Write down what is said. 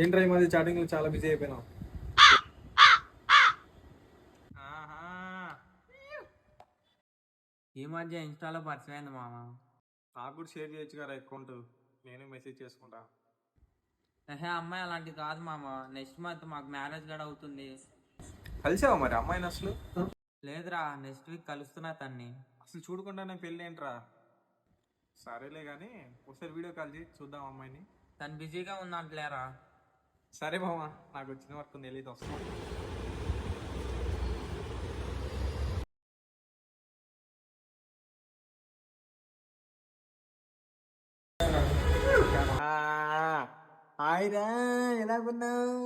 ఏంట్రా ఈ మధ్య చాటింగ్ లో చాలా బిజీ అయిపోయినావు? ఈ మధ్య ఇన్స్టాలో పరిచయం అయింది మామ. నాకు కూడా షేర్ చేయొచ్చు కదా అకౌంట్, నేనే మెసేజ్ చేసుకుంటా. అమ్మాయి అలాంటిది కాదు మామ. నెక్స్ట్ మంత్ మాకు మ్యారేజ్ కూడా అవుతుంది. కలిసావా మరి అమ్మాయిని అసలు? లేదురా, నెక్స్ట్ వీక్ కలుస్తున్నా తన్ని. అసలు చూడకుండానే పెళ్ళి ఏంట్రా? సరేలే కానీ ఒకసారి వీడియో కాల్ చేసి చూద్దాం అమ్మాయిని. తను బిజీగా ఉందంటలేరా. సరే మామ, నాకు వచ్చిన వర్క్ ఉంది, వెళ్ళి వస్తాం. హాయ్ రా, ఎలా ఉన్నావు?